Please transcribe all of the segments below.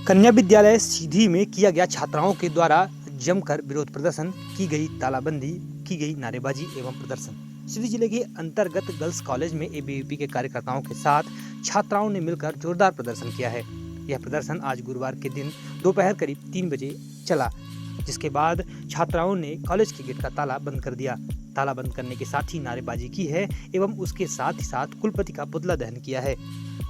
कन्या विद्यालय सीधी में किया गया छात्राओं के द्वारा जमकर विरोध प्रदर्शन, की गई तालाबंदी, की गई नारेबाजी एवं प्रदर्शन। सीधी जिले के अंतर्गत गर्ल्स कॉलेज में एबीवीपी के कार्यकर्ताओं के साथ छात्राओं ने मिलकर जोरदार प्रदर्शन किया है। यह प्रदर्शन आज गुरुवार के दिन दोपहर करीब 3 बजे चला, जिसके बाद छात्राओं ने कॉलेज के गेट का ताला बंद कर दिया। ताला बंद करने के साथ ही नारेबाजी की है एवं उसके साथ ही साथ कुलपति का पुतला दहन किया है।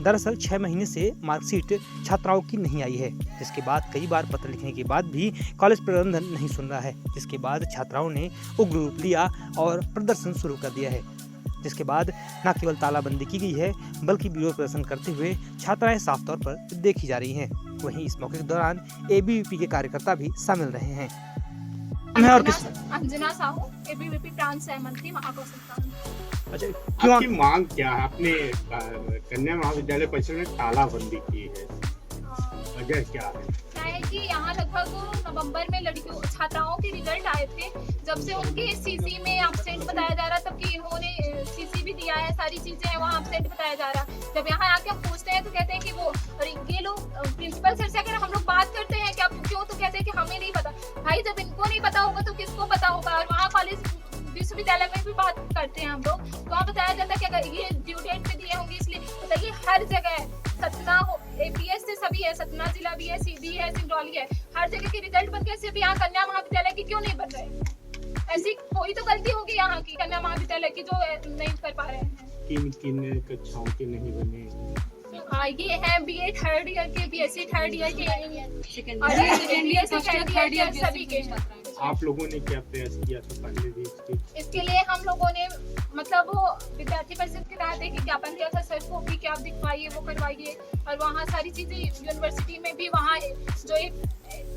दरअसल 6 महीने से मार्कशीट छात्राओं की नहीं आई है, जिसके बाद कई बार पत्र लिखने के बाद भी कॉलेज प्रबंधन नहीं सुन रहा है, जिसके बाद छात्राओं ने उग्र रूप लिया और प्रदर्शन शुरू कर दिया है। जिसके बाद न केवल तालाबंदी की गई है, बल्कि विरोध प्रदर्शन करते हुए छात्राएं साफ तौर पर देखी जा रही हैं। वहीं इस मौके के दौरान एबीवीपी के कार्यकर्ता भी शामिल रहे हैं। अंजना साहू, एबीवीपी प्रांत सहमंत्री, महाकौशल। अच्छा, क्यों आपकी मांग क्या है? आपने कन्या महाविद्यालय परिसर में तालाबंदी की है, वजह क्या है? क्या है कि यहाँ लगभग नवंबर में लड़कियों छात्राओं के रिजल्ट आए थे। जब से उनके सीसी में एब्सेंट बताया जा रहा, तब कि इन्होंने सीसी भी दिया है, सारी चीजें हैं, वहाँ एब्सेंट बताया जा रहा। जब यहाँ आके हम पूछते हैं तो कहते हैं कि वो ये लोग प्रिंसिपल सर से अगर हम लोग बात करते हैं कि आप क्यों, तो कहते हैं कि हमें नहीं पता। भाई जब इनको नहीं पता होगा तो किसको पता होगा? और वहाँ कॉलेज विश्वविद्यालय में भी बात करते हैं हम लोग, तो वहाँ बताया जाता है कि अगर ये ड्यू डेट पे दिए होंगे, इसलिए बताइए हर जगह सतना हो, एपीएस से सभी है, सतना जिला भी है, सीधी है, सिंगरौली है, हर जगह के रिजल्ट बन के सिर्फ यहाँ कन्या महाविद्यालय की क्यों नहीं बन रहे? ऐसी कोई तो गलती होगी यहाँ की कन्या महाविद्यालय की जो नहीं कर पा रहे हैं। किन कक्षाओं के नहीं बने? ये है बीए थर्ड ईयर के, बीएससी थर्ड ईयर के, और ये सेकंड ईयर सभी के। आप लोगों ने क्या प्रयास किया था पहले भी इसके लिए? हम लोगों ने मतलब वो विद्यार्थी परिषद के तहत एक ज्ञापन दिया था सर को भी कि आप दिखवाइए, वो करवाइए। और वहाँ सारी चीजें यूनिवर्सिटी में भी, वहाँ जो एक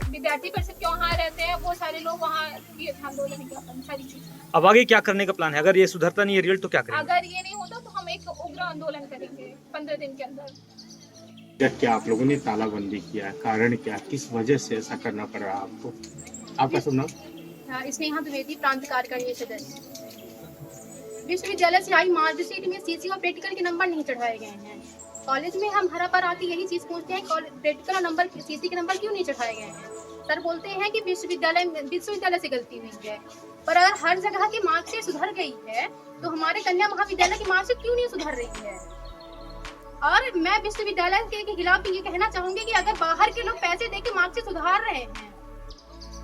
विद्यार्थी परिषद के वहाँ रहते हैं वो सारे लोग वहाँ किए थे आंदोलन ज्ञापन, सारी चीजें। अब आगे क्या करने का प्लान है? अगर ये सुधरता नहीं है रिजल्ट तो क्या करेंगे? अगर ये नहीं होता तो हम एक उग्र आंदोलन करेंगे 15 दिन के अंदर। क्या आप लोगों ने तालाबंदी किया है? कारण क्या, किस वजह से ऐसा करना पड़ रहा आपको? आपका शुभ नाम? स्नेहा द्विवेदी, प्रांत कार्यकारिणी सदस्य। विश्वविद्यालय से आई मार्कशीट में सीसी और प्रैक्टिकल के नंबर नहीं चढ़ाए गए हैं। कॉलेज में हम हर बार आके यही चीज पूछते हैं, प्रैक्टिकल नंबर, सीसी के नंबर क्यों नहीं चढ़ाए गए हैं? सर बोलते हैं कि विश्वविद्यालय से गलती हुई है। पर अगर हर जगह की मार्कशीट सुधर गई है तो हमारे कन्या महाविद्यालय की मार्कशीट क्यों नहीं सुधर रही है? और मैं विश्वविद्यालय के खिलाफ भी ये कहना चाहूंगी कि अगर बाहर के लोग पैसे देके मार्कशीट सुधार रहे हैं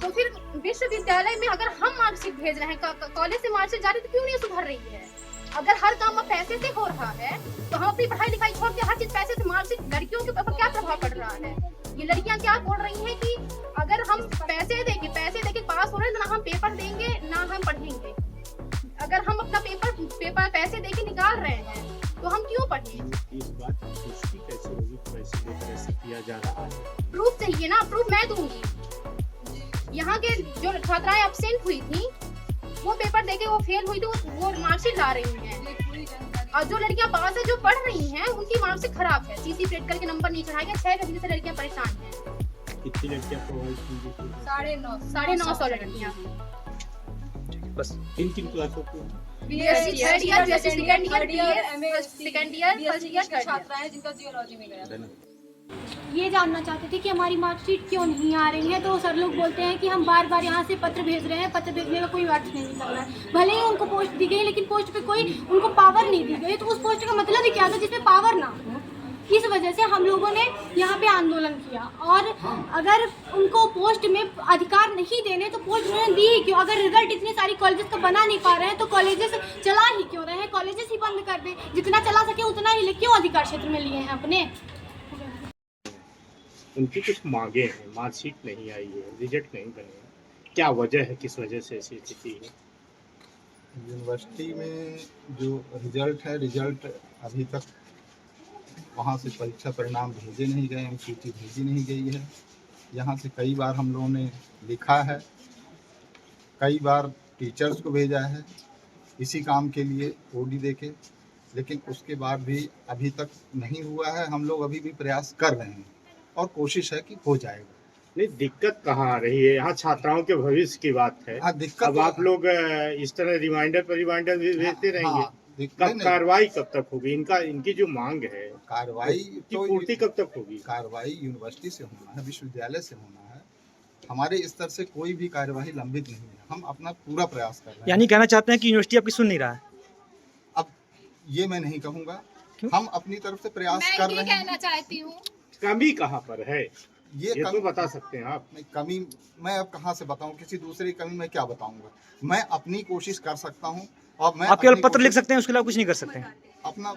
तो फिर विश्वविद्यालय में अगर हम मार्कशीट भेज रहे हैं, कॉलेज से मार्कशीट जा रही, तो क्यों नहीं सुधर रही है? अगर हर काम अब पैसे से हो रहा है तो हम अपनी पढ़ाई लिखाई छोड़ के हर चीज पैसे से, मार्कशीट लड़कियों के ऊपर क्या प्रभाव पड़ रहा है? ये लड़कियां क्या बोल रही हैं कि अगर हम पैसे देके पास हो रहे हैं तो ना हम पेपर देंगे ना हम पढ़ेंगे। अगर हम अपना पेपर पैसे देके निकाल रहे हैं तो हम क्यों पढ़ें? इस बात की पुष्टि कैसे होगी? कैसे किया जा रहा है? प्रूफ चाहिए ना, प्रूफ मैं दूंगी। यहाँ के जो छात्राएं एब्सेंट हुई थी वो पेपर देके वो फेल हुई थी, वो मार्कशीट ला रही हैं। और जो लड़कियां पास है, जो पढ़ रही हैं, उनकी मार्कशीट खराब है, सीसी प्रैक्टिकल के नंबर नहीं चढ़ाए गए। 6 घंटे से लड़कियां परेशान हैं। कितनी लड़कियां प्रोवाइड की? 950 लड़कियां। बस किन क्लासों को? BSc third year, BSc second year, BA second year, first year छात्राएं जिनका जियोलॉजी में गया। ये जानना चाहते थे कि हमारी मार्कशीट क्यों नहीं आ रही है, तो सर लोग बोलते हैं कि हम बार बार यहाँ से पत्र भेज रहे हैं, पत्र भेजने का कोई अर्थ नहीं निकल रहा है। भले ही उनको पोस्ट दी गई लेकिन पोस्ट पे कोई उनको पावर नहीं दी गई, तो उस पोस्ट का मतलब ही क्या था जिसमें पावर ना हो? इस वजह से हम लोगों ने यहाँ पे आंदोलन किया। और अगर उनको पोस्ट में अधिकार नहीं देने तो पोस्ट उन्होंने दी ही क्यों? अगर रिजल्ट इतनी सारी कॉलेजेस का बना नहीं पा रहे हैं तो कॉलेजेस चला ही क्यों रहे हैं? कॉलेजेस ही बंद कर दें, जितना चला सके उतना ही, क्यों अधिकार क्षेत्र में लिए हैं अपने? उनकी कुछ मांगे हैं, मार्कशीट नहीं आई है, रिजल्ट नहीं बने हैं, क्या वजह है, किस वजह से ऐसी स्थिति है? यूनिवर्सिटी में जो रिजल्ट अभी तक वहाँ से परीक्षा परिणाम भेजे नहीं गए, सूची भेजी नहीं गई है। यहाँ से कई बार हम लोगों ने लिखा है, कई बार टीचर्स को भेजा है इसी काम के लिए ओडी देके, लेकिन उसके बाद भी अभी तक नहीं हुआ है। हम लोग अभी भी प्रयास कर रहे हैं और कोशिश है कि हो जाएगा। नहीं, दिक्कत कहाँ आ रही है? यहाँ छात्राओं के भविष्य की बात है। हाँ, दिक्कत अब आप लोग इस तरह रिमाइंडर पर रिमाइंडर भेजते रहेंगे? हाँ, कब कार्रवाई कब तक होगी? इनकी जो मांग है कार्रवाई की तो पूर्ति कब तक होगी? कार्रवाई यूनिवर्सिटी से होना है, विश्वविद्यालय से होना है। हमारे स्तर से कोई भी कार्यवाही लंबित नहीं है। हम अपना पूरा प्रयास कर रहे हैं। यानी कहना चाहते हैं कि यूनिवर्सिटी आपकी सुन नहीं रहा है? अब ये मैं नहीं कहूँगा, क्यों? हम अपनी तरफ से प्रयास मैं कर ये रहे हैं। कहना चाहती हूँ, कमी कहाँ पर है ये कमी- तो बता सकते हैं आप? नहीं, कमी मैं अब कहाँ से बताऊँ? किसी दूसरी कमी मैं क्या बताऊँगा? मैं अपनी कोशिश कर सकता हूँ और मैं आप केवल अपनी पत्र लिख कोशिश- सकते हैं, उसके अलावा कुछ नहीं कर सकते हैं? अपना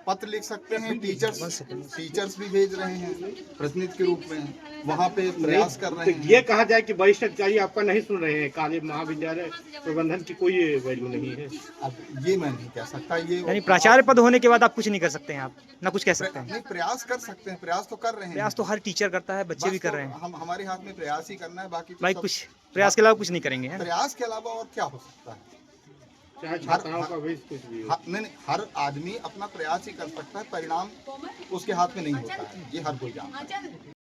पत्र लिख सकते हैं। टीचर्स भी भेज रहे हैं प्रतिनिधि के रूप में, वहाँ पे प्रयास कर रहे तो हैं। ये कहा जाए कि वरिष्ठ अधिकारी आपका नहीं सुन रहे हैं, कॉलेज महाविद्यालय प्रबंधन की कोई वैल्यू नहीं है। अब ये मैं नहीं कह सकता। ये यानी प्राचार्य पद होने के बाद आप कुछ नहीं कर सकते हैं, आप ना कुछ कह सकते हैं? नहीं, प्रयास कर सकते हैं, प्रयास तो कर रहे हैं। प्रयास तो हर टीचर करता है, बच्चे बस भी कर तो रहे हैं। हम हमारे हाथ में प्रयास ही करना है, बाकी तो भाई सब- कुछ प्रयास के अलावा कुछ नहीं करेंगे, है ना? प्रयास के अलावा और क्या हो सकता है? चाहे छात्राओं का भी कुछ भी हो। नहीं, हर आदमी अपना प्रयास ही कर सकता है, परिणाम उसके हाथ में नहीं होता है, ये हर कोई जानता है।